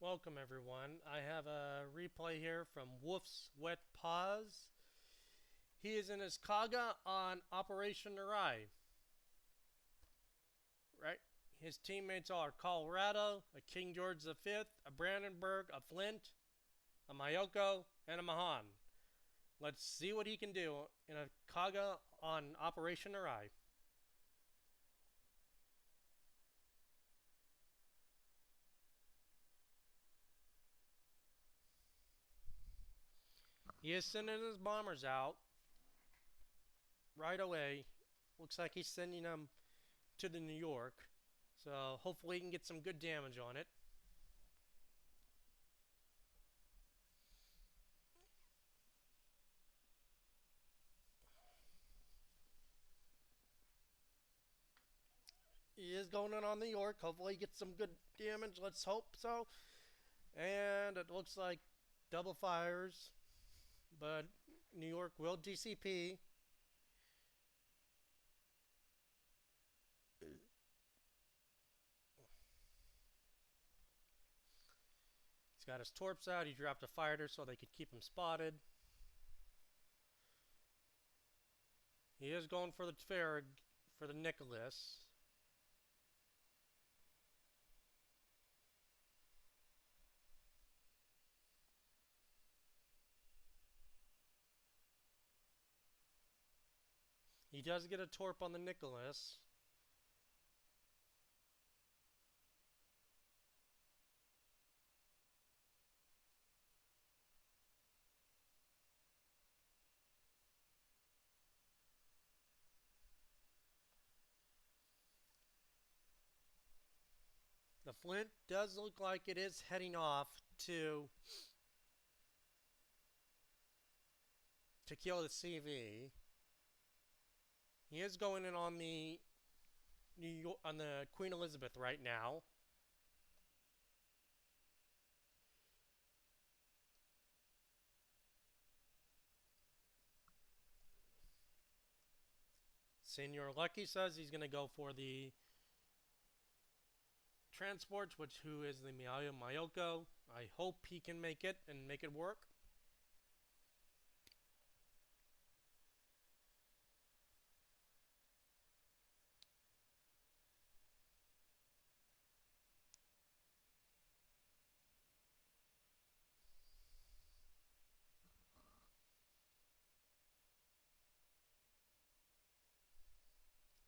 Welcome everyone. I have a replay here from WolfsWetPaws. He is in his Kaga on Operation Narai. Right? His teammates are Colorado, a King George V, a Brandenburg, a Flint, a Mayoko, and a Mahan. Let's see what he can do in a Kaga on Operation Narai. He is sending his bombers out right away. Looks like he's sending them to the New York. So hopefully he can get some good damage on it. He is going in on New York. Hopefully he gets some good damage. Let's hope so. And it looks like double fires. But New York will DCP. He's got his torps out. He dropped a fighter so they could keep him spotted. He is going for the Farag, for the Nicholas. He does get a torp on the Nicholas. The Flint does look like it is heading off to kill the CV. He is going in on the New York, on the Queen Elizabeth right now. Senior Lucky says he's going to go for the transports, who is the Mayoko. I hope he can make it and make it work.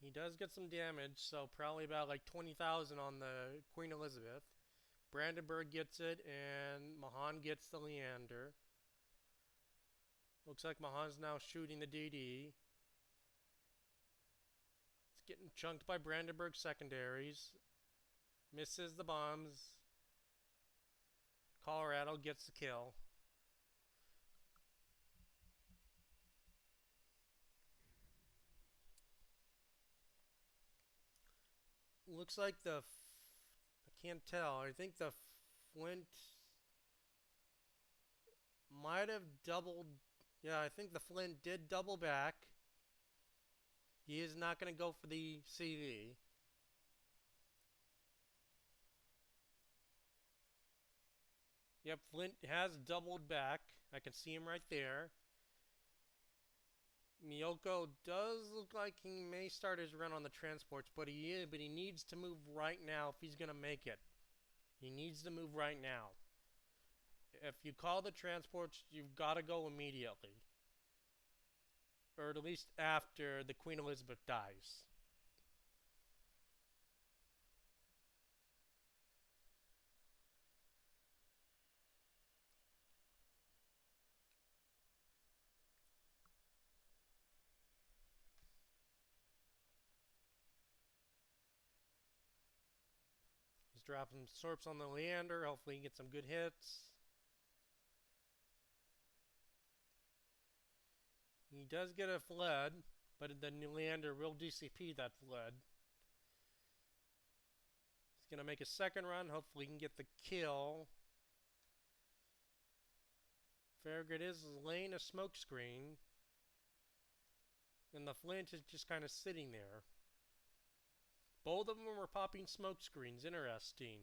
He does get some damage, so probably about like 20,000 on the Queen Elizabeth. Brandenburg gets it, and Mahan gets the Leander. Looks like Mahan's now shooting the DD. It's getting chunked by Brandenburg secondaries. Misses the bombs. Colorado gets the kill. Looks like I can't tell. I think the Flint might have doubled. Yeah, I think the Flint did double back. He is not going to go for the CV. Yep, Flint has doubled back. I can see him right there. Miyoko does look like he may start his run on the transports, but he needs to move right now if he's going to make it. He needs to move right now. If you call the transports, you've got to go immediately. Or at least after the Queen Elizabeth dies. He's dropping sorps on the Leander. Hopefully he can get some good hits. He does get a flood, but the Leander will DCP that flood. He's going to make a second run. Hopefully he can get the kill. Farragut is laying a smokescreen. And the Flint is just kind of sitting there. Both of them were popping smoke screens. Interesting.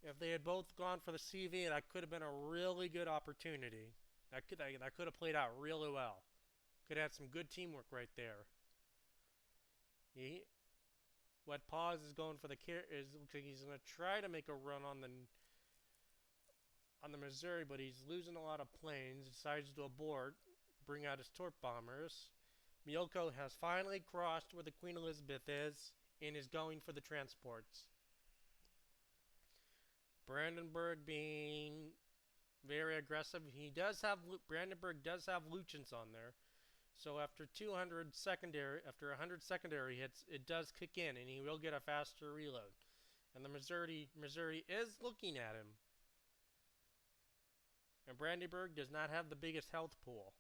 If they had both gone for the CV, that could have been a really good opportunity. That could have played out really well. Could have had some good teamwork right there. He, Wet Paws is going for the care. Is he's going to try to make a run on the Missouri, but he's losing a lot of planes. Decides to abort, bring out his torp bombers. Miyoko has finally crossed where the Queen Elizabeth is and is going for the transports. Brandenburg being very aggressive. Brandenburg does have Luchans on there. So after 100 secondary hits, it does kick in and he will get a faster reload. And the Missouri is looking at him. And Brandenburg does not have the biggest health pool.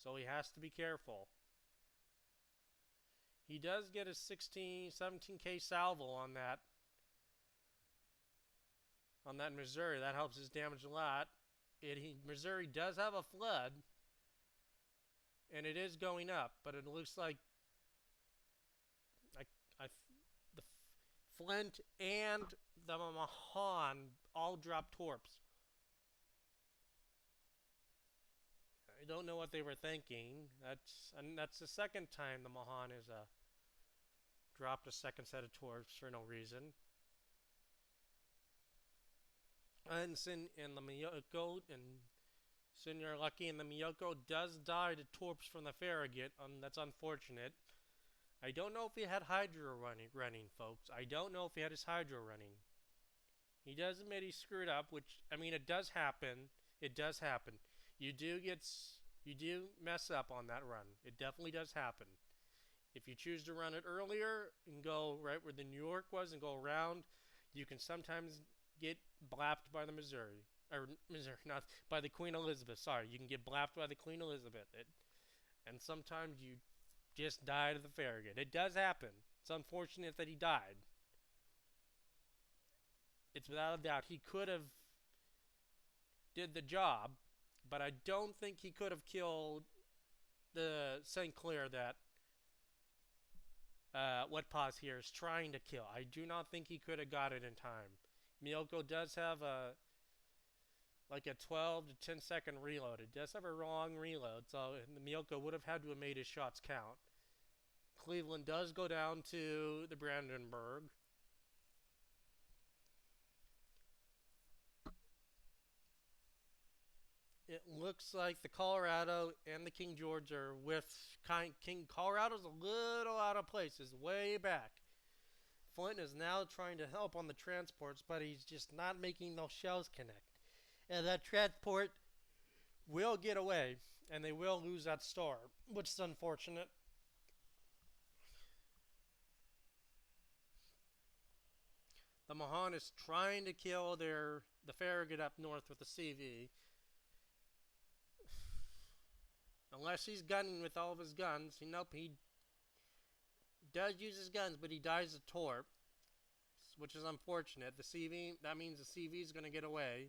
So he has to be careful. He does get a 17k salvo on that Missouri. That helps his damage a lot. Missouri does have a flood, and it is going up, but it looks like the Flint and the Mahan all dropped torps. I don't know what they were thinking. That's the second time the Mahan is dropped a second set of torps for no reason. And the Miyoko and Senior Lucky and the Miyoko does die to torps from the Farragut. That's unfortunate. I don't know if he had Hydra running, folks. I don't know if he had his Hydra running. He does admit he screwed up, which, I mean, it does happen. It does happen. You do mess up on that run. It definitely does happen. If you choose to run it earlier and go right where the New York was and go around, you can sometimes get blapped by the Missouri. Or, not by the Queen Elizabeth. Sorry, you can get blapped by the Queen Elizabeth. And sometimes you just die to the Farragut. It does happen. It's unfortunate that he died. It's without a doubt he could have did the job, but I don't think he could have killed the St. Clair that WetPaws here is trying to kill. I do not think he could have got it in time. Miyoko does have a 12 to 10 second reload. It does have a long reload, so the Miyoko would have had to have made his shots count. Cleveland does go down to the Brandenburg. It looks like the Colorado and the King George are with King Colorado's a little out of place. Is way back. Flint is now trying to help on the transports, but he's just not making those shells connect. And that transport will get away, and they will lose that star, which is unfortunate. The Mahan is trying to kill the Farragut up north with the CV. Unless he's gunning with all of his guns. Nope, he does use his guns, but he dies of torp, which is unfortunate. The CV, that means the CV is going to get away.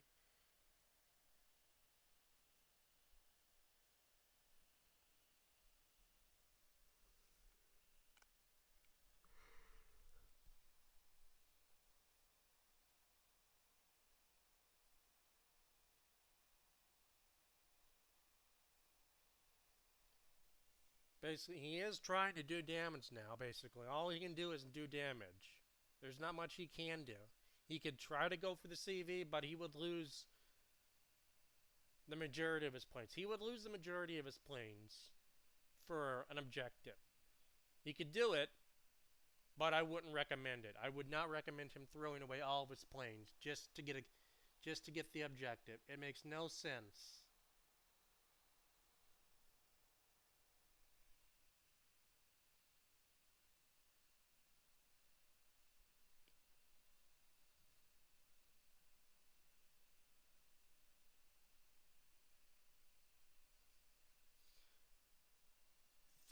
Basically, he is trying to do damage now, basically. All he can do is do damage. There's not much he can do. He could try to go for the CV, but he would lose the majority of his planes. He would lose the majority of his planes for an objective. He could do it, but I wouldn't recommend it. I would not recommend him throwing away all of his planes just to get the objective. It makes no sense.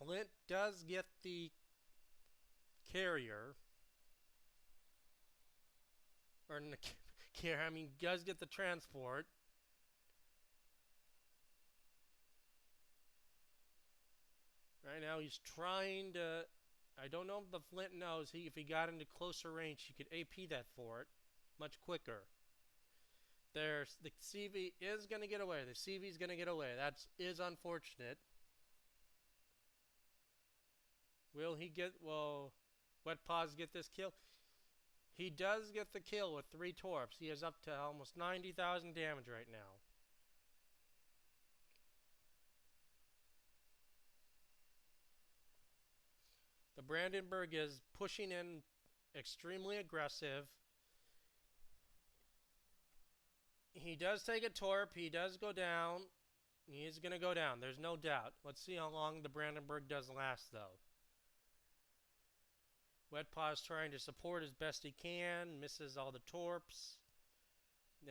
Flint does get the carrier, or does get the transport. Right now he's trying to, I don't know if the Flint knows, if he got into closer range, he could AP that for it much quicker. There's the CV is going to get away. The CV is going to get away. That is unfortunate. Will WetPaws get this kill? He does get the kill with 3 torps. He is up to almost 90,000 damage right now. The Brandenburg is pushing in extremely aggressive. He does take a torp. He does go down. He is going to go down. There's no doubt. Let's see how long the Brandenburg does last, though. WetPaws trying to support as best he can. Misses all the torps.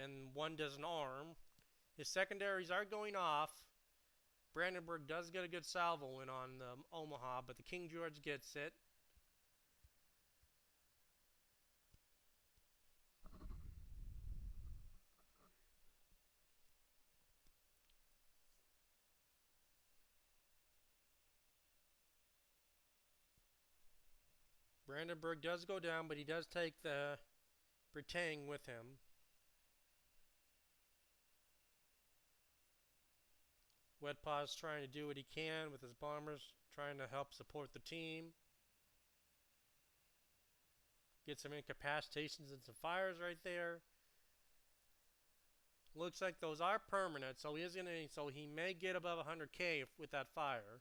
And one does an arm. His secondaries are going off. Brandenburg does get a good salvo in on Omaha, but the King George gets it. Brandenburg does go down, but he does take the Bretagne with him. WetPaws trying to do what he can with his bombers, trying to help support the team. Get some incapacitations and some fires right there. Looks like those are permanent, so he may get above 100k with that fire.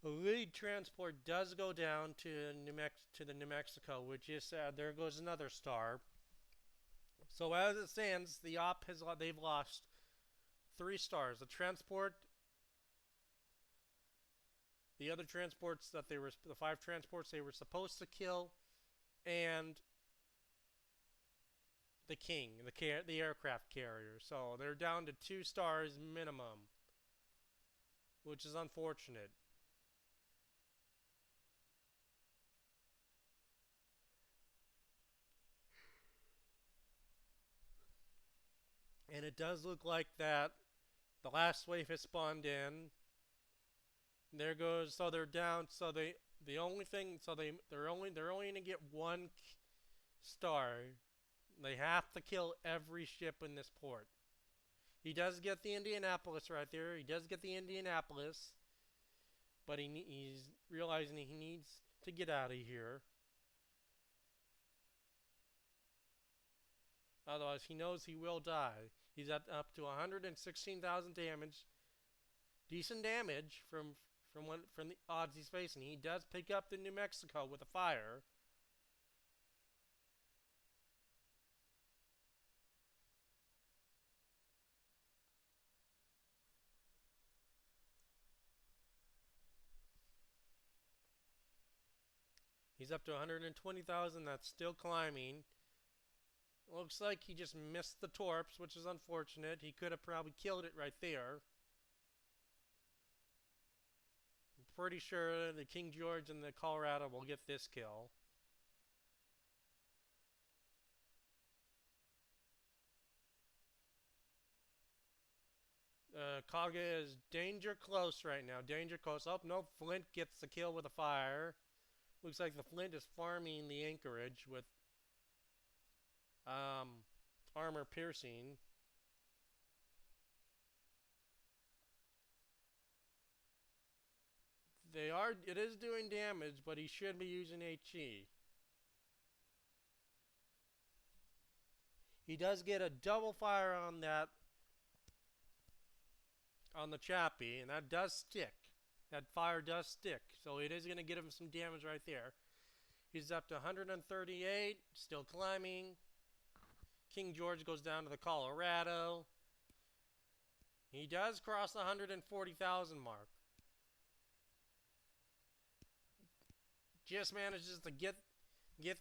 The lead transport does go down to the New Mexico, which is sad. There goes another star. So as it stands, they've lost 3 stars. The other transports the 5 transports they were supposed to kill, and the King, the aircraft carrier. So they're down to 2 stars minimum, which is unfortunate. And it does look like that the last wave has spawned in. There goes, so they're down. So they're only gonna get 1 star. They have to kill every ship in this port. He does get the Indianapolis right there. He does get the Indianapolis, but he's realizing he needs to get out of here. Otherwise, he knows he will die. He's up to 116,000 damage. Decent damage from the odds he's facing. He does pick up the New Mexico with a fire. He's up to 120,000. That's still climbing. Looks like he just missed the torps, which is unfortunate. He could have probably killed it right there. I'm pretty sure the King George and the Colorado will get this kill. Kaga is danger close right now. Danger close. Oh, no. Flint gets the kill with a fire. Looks like the Flint is farming the anchorage with armor piercing. It is doing damage, but he should be using HE. He does get a double fire on the Chappie, and that does stick. That fire does stick, so it is going to get him some damage right there. He's up to 138, still climbing. King George goes down to the Colorado. He does cross the 140,000 mark. Just manages to get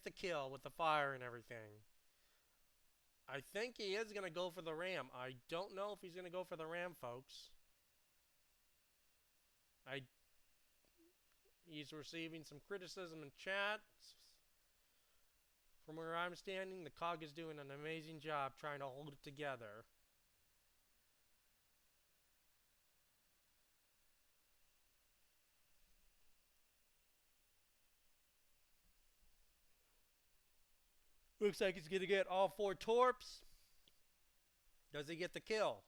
the kill with the fire and everything. I think he is going to go for the ram. I don't know if he's going to go for the ram, folks. He's receiving some criticism in chat. From where I'm standing, the Cog is doing an amazing job trying to hold it together. Looks like he's going to get all 4 torps. Does he get the kill?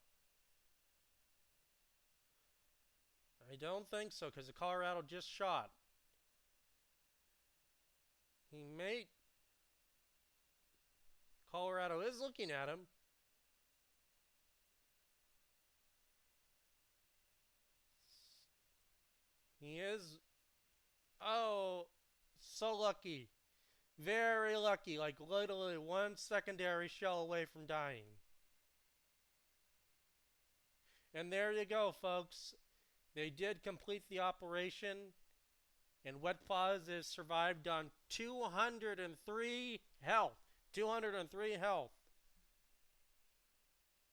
I don't think so, because the Colorado just shot. He may... Colorado is looking at him. He is... Oh, so lucky. Very lucky. Like literally 1 secondary shell away from dying. And there you go, folks. They did complete the operation. And WetPaws has survived on 203 health. 203 health.